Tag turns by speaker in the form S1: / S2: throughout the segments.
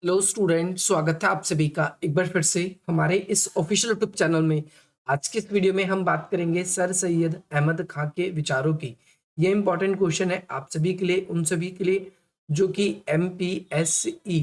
S1: Hello student, स्वागत है आप सभी का एक बार फिर से हमारे इस ऑफिशियल यूट्यूब चैनल में। आज की इस वीडियो में हम बात करेंगे सर सैयद अहमद खां के विचारों की। ये इंपॉर्टेंट क्वेश्चन है आप सभी के लिए, उन सभी के लिए जो कि MPSE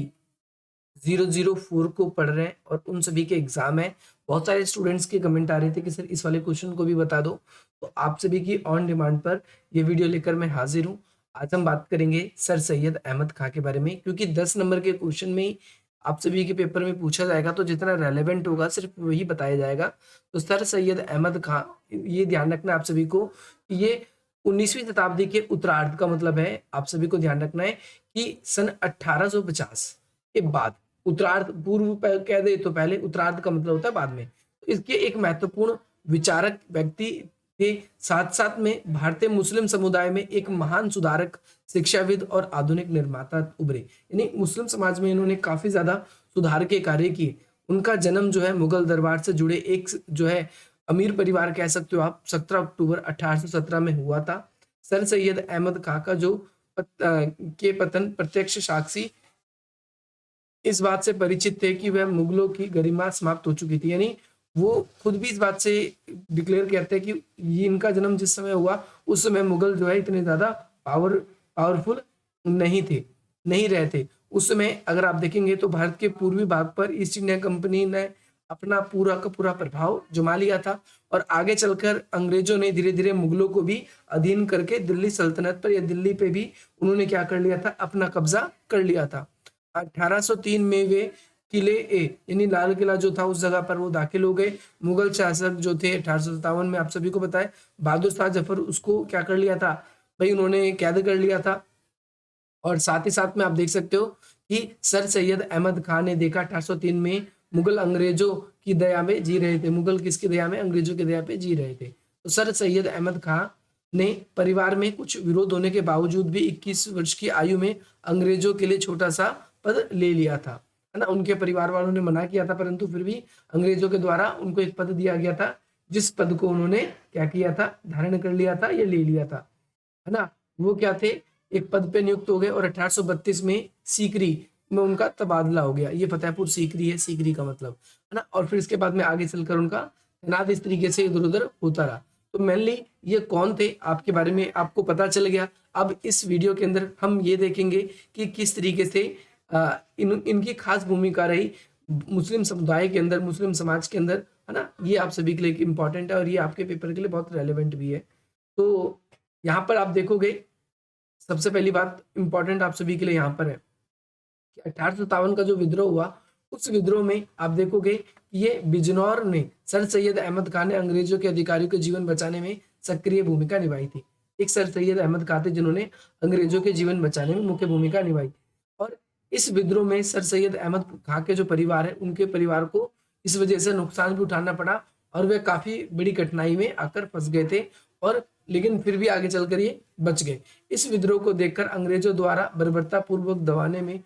S1: 004 को पढ़ रहे हैं और उन सभी के एग्जाम है। बहुत सारे स्टूडेंट्स के कमेंट आ रहे थे कि सर इस वाले क्वेश्चन को भी बता दो, तो आप सभी की ऑन डिमांड पर ये वीडियो लेकर मैं हाजिर हूँ। आज हम बात करेंगे सर सैयद अहमद खां के बारे में, क्योंकि 10 नंबर के क्वेश्चन में ही आप सभी के पेपर में पूछा जाएगा, तो जितना रेलेवेंट होगा सिर्फ वही बताया जाएगा। तो सर सैयद अहमद खां, ये ध्यान रखना आप सभी को कि ये 19वीं शताब्दी के उत्तरार्ध का मतलब है। आप सभी को ध्यान रखना है कि सन 1850 के बाद, उत्तरार्ध पूर्व कह दे तो पहले, उत्तरार्ध का मतलब होता है बाद में। तो इसके एक महत्वपूर्ण विचारक व्यक्ति थे, साथ साथ में भारतीय मुस्लिम समुदाय में एक महान सुधारक, शिक्षाविद और आधुनिक निर्माता उभरे। यानी मुस्लिम समाज में इन्होंने काफी ज्यादा सुधार के कार्य किए। उनका जन्म जो है मुगल दरबार से जुड़े एक जो है अमीर परिवार कह सकते हो आप, 17 अक्टूबर 1817 में हुआ था। सर सैयद अहमद खां का जो के पतन प्रत्यक्ष साक्षी इस बात से परिचित थे कि वह मुगलों की गरिमा समाप्त हो चुकी थी। यानी वो खुद भी इस बात से डिक्लेयर करते हैं कि ये इनका जन्म जिस समय हुआ उस समय मुगल जो है इतने ज्यादा पावरफुल नहीं थे, नहीं रहे थे। उस समय अगर आप देखेंगे तो भारत के पूर्वी भाग पर ईस्ट इंडिया कंपनी ने अपना पूरा का पूरा प्रभाव जमा लिया था, और आगे चलकर अंग्रेजों ने धीरे धीरे मुगलों को भी अधीन करके दिल्ली सल्तनत पर या दिल्ली पे भी उन्होंने क्या कर लिया था, अपना कब्जा कर लिया था। 1803 में वे किले ए यानी लाल किला जो था उस जगह पर वो दाखिल हो गए। मुगल शासक जो थे 1857 में, आप सभी को बताए, बहादुर शाह जफर, उसको क्या कर लिया था भाई, उन्होंने कैद कर लिया था। और साथ ही साथ में आप देख सकते हो कि सर सैयद अहमद खान ने देखा 1803 में मुगल अंग्रेजों की दया में जी रहे थे। मुगल किसकी दया में? अंग्रेजों की दया पे जी रहे थे। तो सर सैयद अहमद खान ने परिवार में कुछ विरोध होने के बावजूद भी 21 वर्ष की आयु में अंग्रेजों के लिए छोटा सा पद ले लिया था, है ना। उनके परिवार वालों ने मना किया था, परंतु फिर भी अंग्रेजों के द्वारा उनको एक पद दिया गया था, जिस पद को उन्होंने क्या किया था, धारण कर लिया था, ये ले लिया था, है ना। वो क्या थे, एक पद पे नियुक्त हो गए, और 1832 में सीकरी में उनका तबादला हो गया। ये फतेहपुर सीकरी है, सीकरी का मतलब, है ना। और फिर इसके बाद में आगे चलकर उनका तैनात इस तरीके से इधर उधर होता रहा। तो मेनली ये कौन थे आपके बारे में आपको पता चल गया। अब इस वीडियो के अंदर हम ये देखेंगे कि किस तरीके से इनकी खास भूमिका रही मुस्लिम समुदाय के अंदर, मुस्लिम समाज के अंदर, है ना। ये आप सभी के लिए इंपॉर्टेंट है और ये आपके पेपर के लिए बहुत रेलेवेंट भी है। तो यहाँ पर आप देखोगे, सबसे पहली बात इंपॉर्टेंट आप सभी के लिए यहाँ पर है कि 1857 का जो विद्रोह हुआ, उस विद्रोह में आप देखोगे कि ये बिजनौर ने, सर सैयद अहमद खान ने अंग्रेजों के अधिकारियों के जीवन बचाने में सक्रिय भूमिका निभाई थी। एक सर सैयद अहमद खान थे जिन्होंने अंग्रेजों के जीवन बचाने में मुख्य भूमिका निभाई। और इस विद्रोह में सर सैयद अहमद खान के जो परिवार है, उनके परिवार को इस वजह से नुकसान भी उठाना पड़ा, और वे काफी बड़ी कठिनाई में आकर फंस गए थे, और लेकिन फिर भी आगे चलकर ये बच गए। इस विद्रोह को देखकर अंग्रेजों द्वारा बर्बरता पूर्वक दबाने में,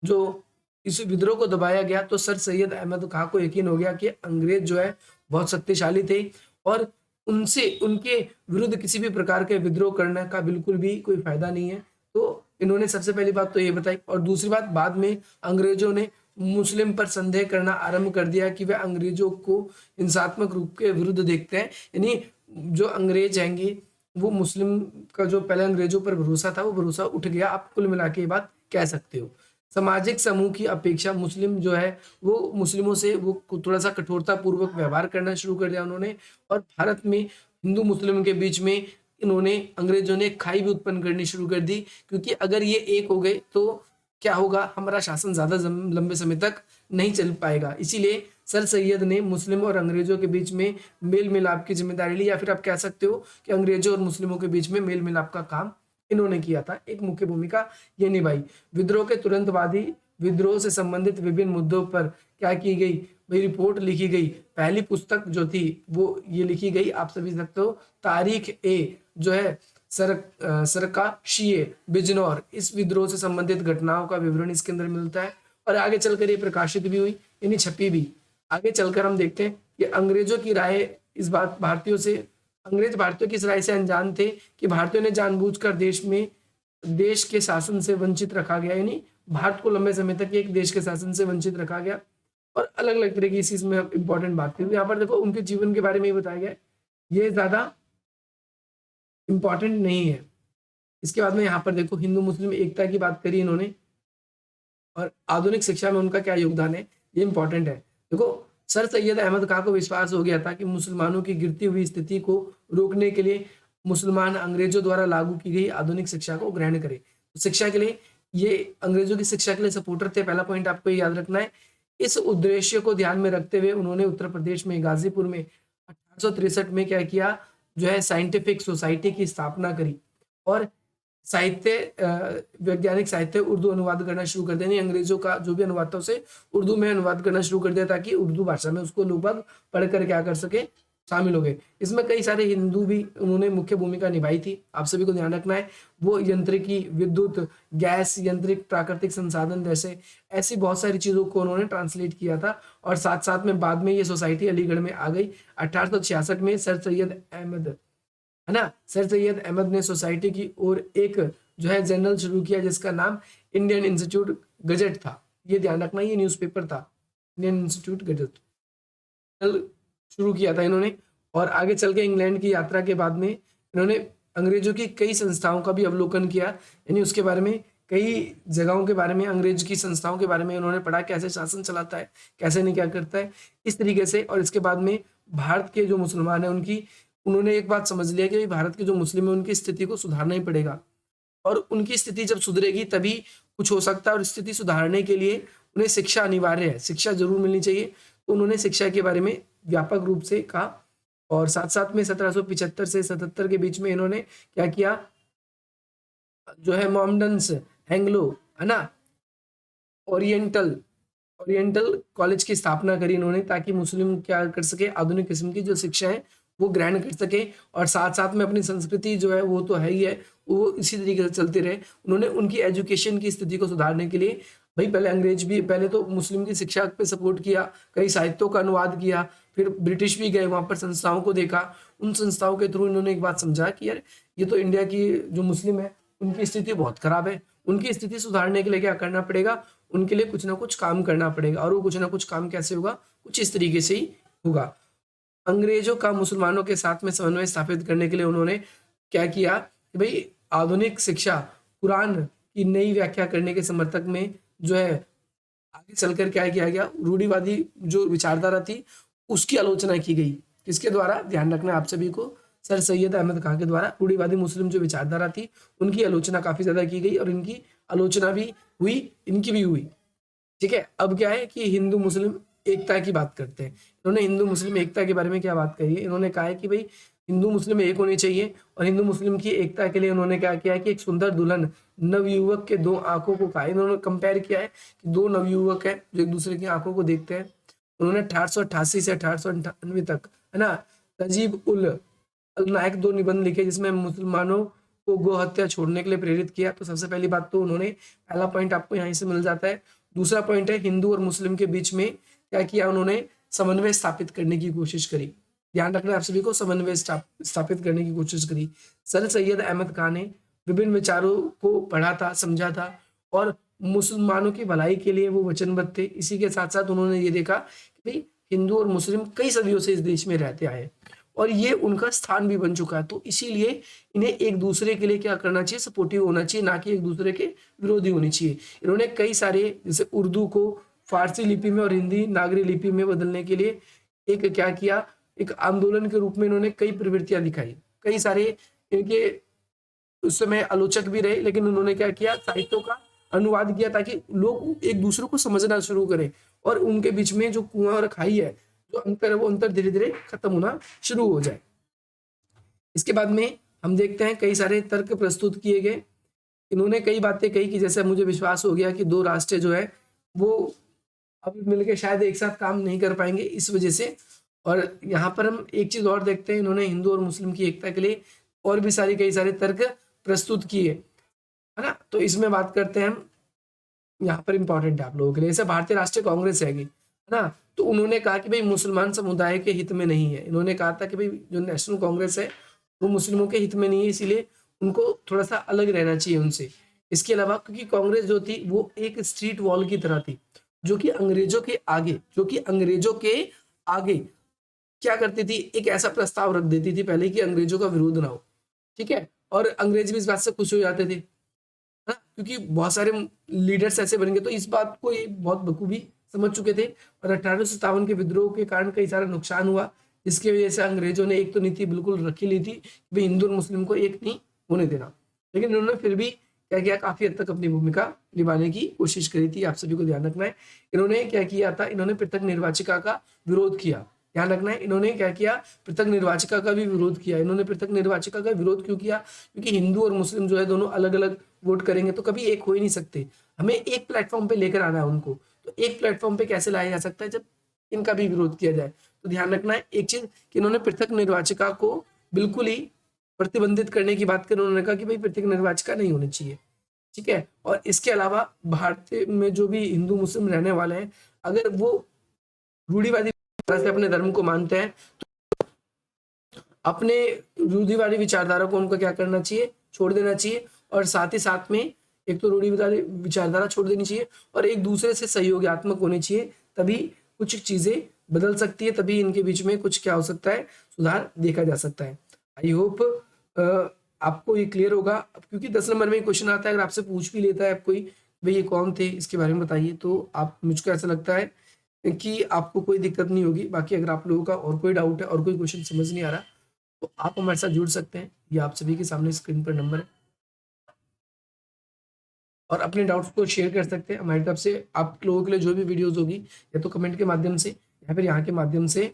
S1: जो इस विद्रोह को दबाया गया, तो सर सैयद अहमद खां को यकीन हो गया कि अंग्रेज जो है बहुत शक्तिशाली थे, और उनसे उनके विरुद्ध किसी भी प्रकार के विद्रोह करने का बिल्कुल भी कोई फायदा नहीं है। तो इन्होंने सबसे पहली बात तो ये बताई, और दूसरी बात, बाद में अंग्रेजों ने मुस्लिम पर संदेह करना आरंभ कर दिया कि वे अंग्रेजों को हिंसात्मक रूप के विरुद्ध देखते हैं। यानी जो अंग्रेज हैंगे, वो मुस्लिम का जो पहले अंग्रेजों पर भरोसा था, वो भरोसा उठ गया, आप कुल मिला के ये बात कह सकते हो। सामाजिक समूह की अपेक्षा मुस्लिम जो है वो मुस्लिमों से वो थोड़ा सा कठोरता पूर्वक व्यवहार करना शुरू कर दिया उन्होंने। और भारत में हिंदू मुस्लिम के बीच में इन्होंने, अंग्रेजों ने खाई भी उत्पन्न करनी शुरू कर दी, क्योंकि अगर ये एक हो गए तो क्या होगा, हमारा शासन ज्यादा लंबे समय तक नहीं चल पाएगा। इसीलिए सर सैयद ने मुस्लिम और अंग्रेजों के बीच में मेल मिलाप की जिम्मेदारी ली, या फिर आप कह सकते हो कि अंग्रेजों और मुस्लिमों के बीच में मेल मिलाप का काम इन्होंने किया था, एक मुख्य भूमिका ये निभाई। विद्रोह के तुरंत बाद ही विद्रोह से संबंधित विभिन्न मुद्दों पर क्या की गई भाई, रिपोर्ट लिखी गई। पहली पुस्तक जो थी वो ये लिखी गई, आप सभी सकते हो, तारीख ए जो है सरकाशिए बिजनौर, इस विद्रोह से संबंधित घटनाओं का विवरण इसके अंदर मिलता है, और आगे चलकर ये प्रकाशित भी हुई, यानी छपी भी। आगे चलकर हम देखते हैं कि अंग्रेजों की राय इस बात भारतीयों से, अंग्रेज भारतीयों की इस राय से अनजान थे कि भारतीयों ने जानबूझकर देश के शासन से वंचित रखा गया, यानी भारत को लंबे समय तक एक देश के शासन से वंचित रखा गया और अलग अलग तरह की इस चीज में इंपॉर्टेंट बात थी। यहाँ पर देखो उनके जीवन के बारे में ही बताया गया है, ये ज्यादा इंपॉर्टेंट नहीं है। इसके बाद में यहाँ पर देखो हिंदू मुस्लिम एकता की बात करी इन्होंने और आधुनिक शिक्षा में उनका क्या योगदान है, ये इंपॉर्टेंट है। देखो सर सैयद अहमद खां को विश्वास हो गया था कि मुसलमानों की गिरती हुई स्थिति को रोकने के लिए मुसलमान अंग्रेजों द्वारा लागू की गई आधुनिक शिक्षा को ग्रहण करें। तो शिक्षा के लिए ये अंग्रेजों की शिक्षा के लिए सपोर्टर थे, पहला पॉइंट आपको याद रखना है। इस उद्देश्य को ध्यान में रखते हुए उन्होंने उत्तर प्रदेश में गाजीपुर में 1863 में क्या किया, जो है साइंटिफिक सोसाइटी की स्थापना करी और साहित्य वैज्ञानिक साहित्य उर्दू अनुवाद करना शुरू कर दिया। यानी अंग्रेजों का जो भी अनुवाद था उसे उर्दू में अनुवाद करना शुरू कर दिया ताकि उर्दू भाषा में उसको लोग बाग पढ़कर क्या कर सके, शामिल हो गए। इसमें कई सारे हिंदू भी उन्होंने मुख्य भूमिका निभाई थी, आप सभी को ध्यान रखना है। वो यंत्रिकी, विद्युत, गैस, यंत्रिक, प्राकृतिक संसाधन जैसे ऐसी बहुत सारी चीजों को उन्होंने ट्रांसलेट किया था और साथ साथ में बाद में ये सोसाइटी अलीगढ़ में आ गई। 1866 में सर सैयद अहमद, है ना, सर सैयद अहमद ने सोसाइटी की ओर एक जो है जर्नल शुरू किया जिसका नाम इंडियन इंस्टीट्यूट गजेट था। ये ध्यान रखना, ये न्यूज़पेपर था, इंडियन इंस्टीट्यूट गजेट शुरू किया था इन्होंने। और आगे चल के इंग्लैंड की यात्रा के बाद में इन्होंने अंग्रेजों की कई संस्थाओं का भी अवलोकन किया, यानी उसके बारे में कई जगहों के बारे में, अंग्रेज की संस्थाओं के बारे में उन्होंने पढ़ा, कैसे शासन चलाता है, कैसे नहीं क्या करता है, इस तरीके से। और इसके बाद में भारत के जो मुसलमान हैं उनकी उन्होंने एक बात समझ लिया कि भारत के जो मुस्लिम है उनकी स्थिति को सुधारना ही पड़ेगा और उनकी स्थिति जब सुधरेगी तभी कुछ हो सकता है। और स्थिति सुधारने के लिए उन्हें शिक्षा अनिवार्य है, शिक्षा जरूर मिलनी चाहिए। तो उन्होंने शिक्षा के बारे में व्यापक रूप से कहा और साथ साथ में 1775 से 77 के बीच में इन्होंने क्या किया, जो है मोहम्मडन्स एंग्लो, है ना, ओरिएंटल ओरिएंटल कॉलेज की स्थापना करी इन्होंने ताकि मुस्लिम क्या कर सके, आधुनिक किस्म की जो शिक्षा है वो ग्रहण कर सके और साथ साथ में अपनी संस्कृति जो है वो तो है ही है, वो इसी तरीके से चलते रहे। उन्होंने उनकी एजुकेशन की स्थिति को सुधारने के लिए भाई पहले अंग्रेज भी, पहले तो मुस्लिम की शिक्षा पे सपोर्ट किया, कई साहित्यों का अनुवाद किया, फिर ब्रिटिश भी गए वहाँ पर संस्थाओं को देखा। उन संस्थाओं के थ्रू इन्होंने एक बात समझा कि यार ये तो इंडिया की जो मुस्लिम है उनकी स्थिति बहुत खराब है, उनकी स्थिति सुधारने के लिए क्या करना पड़ेगा, उनके लिए कुछ ना कुछ काम करना पड़ेगा। और वो कुछ ना कुछ काम कैसे होगा, कुछ इस तरीके से ही होगा। अंग्रेजों का मुसलमानों के साथ में समन्वय स्थापित करने के लिए उन्होंने क्या किया कि भाई आधुनिक शिक्षा, कुरान की नई व्याख्या करने के समर्थक में जो है आगे चलकर क्या किया गया, रूढ़िवादी जो विचारधारा थी उसकी आलोचना की गई। किसके द्वारा, ध्यान रखना आप सभी को, सर सैयद अहमद खां के द्वारा रूढ़िवादी मुस्लिम जो विचारधारा थी उनकी आलोचना काफी ज्यादा की गई और इनकी आलोचना भी हुई, इनकी भी हुई। ठीक है, अब क्या है कि हिंदू मुस्लिम एकता की बात करते हैं। इन्होंने हिंदू मुस्लिम एकता के बारे में क्या बात कही है, इन्होंने कहा है कि भाई हिंदू मुस्लिम एक होनी चाहिए और हिंदू मुस्लिम की एकता के लिए उन्होंने क्या किया है कि एक सुंदर दुल्हन नवयुवक के दो आंखों को कहा। इन्होंने कंपेयर किया है कि दो नवयुवक है जो एक दूसरे की आंखों को देखते हैं। उन्होंने 1888 से 1898 तक, है ना, तजीब उल नायक दो निबंध लिखे जिसमें मुसलमानों को गो हत्या छोड़ने के लिए प्रेरित किया। तो सबसे पहली बात तो उन्होंने, पहला पॉइंट आपको यहीं से मिल जाता है। दूसरा पॉइंट है हिंदू और मुस्लिम के बीच में क्या किया, उन्होंने समन्वय स्थापित करने की कोशिश करी। ध्यान रखना आप सभी को, समन्वय स्थापित करने की कोशिश करी। सर सैयद अहमद खान ने विभिन्न विचारों को पढ़ा था, समझा था और मुसलमानों की भलाई के लिए वो वचनबद्ध थे। इसी के साथ साथ उन्होंने ये देखा कि भाई हिंदू और मुस्लिम कई सदियों से इस देश में रहते आए और ये उनका स्थान भी बन चुका है। तो इसीलिए इन्हें एक दूसरे के लिए क्या करना चाहिए, सपोर्टिव होना चाहिए, ना कि एक दूसरे के विरोधी होनी चाहिए। इन्होंने कई सारे, जैसे उर्दू को फारसी लिपि में और हिंदी नागरी लिपि में बदलने के लिए एक क्या किया, एक आंदोलन के रूप में इन्होंने कई प्रवृत्तियां दिखाई। कई सारे इनके उस समय आलोचक भी रहे, लेकिन उन्होंने क्या किया, साहित्यों का अनुवाद किया ताकि लोग एक दूसरे को समझना शुरू करें और उनके बीच में जो कुआं और खाई है, जो अंतर है, वो अंतर धीरे धीरे खत्म होना शुरू हो जाए। इसके बाद में हम देखते हैं कई सारे तर्क प्रस्तुत किए गए। इन्होंने कई बातें कही कि जैसे मुझे विश्वास हो गया कि दो राष्ट्र जो है वो अब मिलके शायद एक साथ काम नहीं कर पाएंगे इस वजह से। और यहाँ पर हम एक चीज और देखते हैं, इन्होंने हिंदू और मुस्लिम की एकता के लिए और भी कई सारे तर्क प्रस्तुत किए, है ना। तो इसमें बात करते हैं हम, यहाँ पर इंपॉर्टेंट है आप लोगों के लिए, जैसे भारतीय राष्ट्रीय कांग्रेस है ना, तो उन्होंने कहा कि भाई मुसलमान समुदाय के हित में नहीं है। इन्होंने कहा था कि भाई जो नेशनल कांग्रेस है वो मुस्लिमों के हित में नहीं है, इसीलिए उनको थोड़ा सा अलग रहना चाहिए उनसे। इसके अलावा क्योंकि कांग्रेस जो थी वो एक स्ट्रीट वॉल की तरह थी, जो कि अंग्रेजों के आगे क्या करती थी, एक ऐसा प्रस्ताव रख देती थी पहले कि अंग्रेजों का विरोध ना हो, ठीक है, और अंग्रेज भी इस बात से खुश हो जाते थे, है ना, क्योंकि बहुत सारे लीडर्स ऐसे बन गए, तो इस बात को ये बहुत बखूबी समझ चुके थे। और 1857 के विद्रोह के कारण कई सारा नुकसान हुआ, जिसकी वजह से अंग्रेजों ने एक तो नीति बिल्कुल रखी ली थी कि भाई हिंदू और मुस्लिम को एक नहीं होने देना, लेकिन उन्होंने फिर भी क्या किया, काफी हद तक अपनी भूमिका निभाने की कोशिश करी थी। आप सभी को ध्यान रखना है, इन्होंने क्या किया था, इन्होंने पृथक निर्वाचिका का विरोध किया। ध्यान रखना है, इन्होंने क्या किया, पृथक निर्वाचिका का भी विरोध किया। इन्होंने पृथक निर्वाचिका का विरोध क्यों किया, क्योंकि हिंदू और मुस्लिम जो है दोनों अलग अलग वोट करेंगे तो कभी एक हो ही नहीं सकते, हमें एक प्लेटफॉर्म पे लेकर आना है उनको। तो एक प्लेटफॉर्म पे कैसे लाया जा सकता है, जब इनका भी विरोध किया जाए। तो ध्यान रखना है एक चीज कि इन्होंने पृथक निर्वाचिका को बिल्कुल ही प्रतिबंधित करने की बात कर, उन्होंने कहा कि भाई पृथक निर्वाचिका नहीं होनी चाहिए, ठीक है। और इसके अलावा भारत में जो भी हिंदू मुस्लिम रहने वाले हैं, अगर वो रूढ़िवादी तरह से अपने धर्म को मानते हैं तो अपने रूढ़िवादी विचारधारा को उनको क्या करना चाहिए, छोड़ देना चाहिए। और साथ ही साथ में एक तो रूढ़िवादी विचारधारा छोड़ देनी चाहिए और एक दूसरे से सहयोगात्मक होनी चाहिए, तभी कुछ चीजें बदल सकती है, तभी इनके बीच में कुछ क्या हो सकता है, सुधार देखा जा सकता है। आई होप आपको ये क्लियर होगा, क्योंकि 10 नंबर में क्वेश्चन आता है, अगर आपसे पूछ भी लेता है कोई भाई ये कौन थे, इसके बारे में बताइए, तो आप, मुझको ऐसा लगता है कि आपको कोई दिक्कत नहीं होगी। बाकी अगर आप लोगों का और कोई डाउट है और कोई क्वेश्चन समझ नहीं आ रहा तो आप हमारे साथ जुड़ सकते हैं, ये आप सभी के सामने स्क्रीन पर नंबर है, और अपने डाउट्स को शेयर कर सकते हैं हमारी तरफ से। आप लोगों के लिए जो भी वीडियोस होगी, या तो कमेंट के माध्यम से या फिर यहाँ के माध्यम से,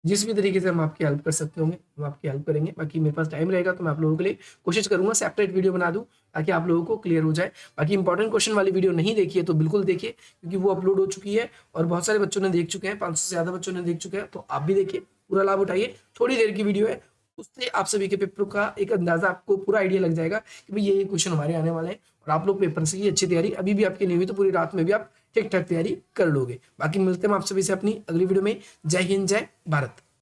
S1: जिस भी तरीके से हम आपकी हेल्प कर सकते होंगे हम आपकी हेल्प करेंगे। बाकी मेरे पास टाइम रहेगा तो मैं आप लोगों के लिए कोशिश करूंगा सेपरेट वीडियो बना दूं, ताकि आप लोगों को क्लियर हो जाए। बाकी इंपॉर्टेंट क्वेश्चन वाली वीडियो नहीं देखी है तो बिल्कुल देखिए, क्योंकि वो अपलोड हो चुकी है और बहुत सारे बच्चों ने देख चुके हैं, 500 से ज्यादा बच्चों ने देख चुके हैं, तो आप भी देखिए, पूरा लाभ उठाइए। थोड़ी देर की वीडियो है, उससे आप सभी के पेपर का एक अंदाजा, आपको पूरा आइडिया लग जाएगा कि भाई ये क्वेश्चन हमारे आने वाले हैं, और आप लोग पेपर से की अच्छी तैयारी अभी भी आपकी नहीं हुई तो पूरी रात में भी आप ठीक ठाक तैयारी कर लोगे। बाकी मिलते हैं आप सभी से अपनी अगली वीडियो में। जय हिंद, जय भारत।